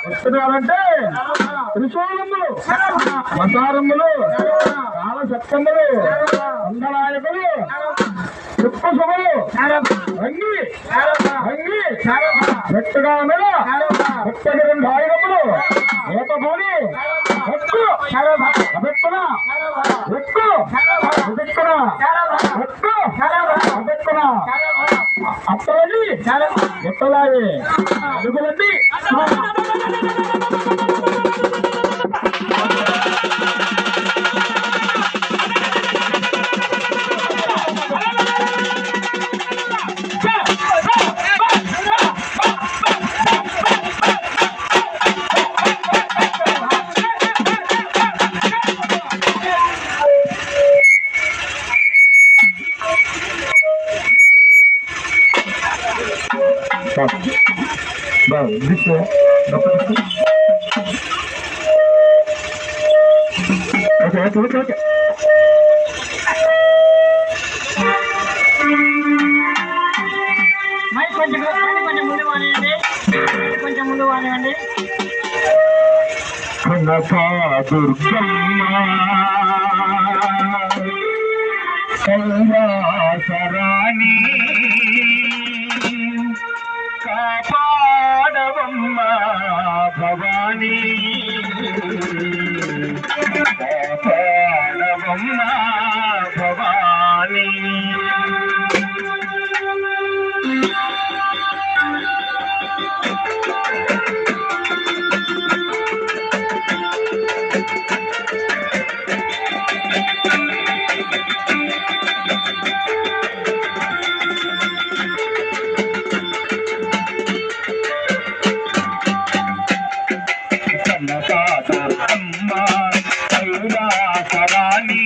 వస్తున్నారంటే త్రిశూలములు, మసారములు, కాల సత్యములు, అందనాయకులు, చుప్పసుములు, అంగి అంగి గట్టిగా మీద గట్టిగా రెండు ఆయుధములు ఏతపోని ఎక్కు అబెక్కున ఎక్కు అబెక్కున ఎక్కు అబెక్కున అత్తలని ఎత్తలాగే అడుగులండి. ఓకే కొంచెం ముందు వానివ్వండి, కొంచెం ముందు వానివ్వండి. కైలాసరాణి కాపాడవమ్మ భవానీ, కాపాడవమ్మ భవానీ. కైలాసరాణి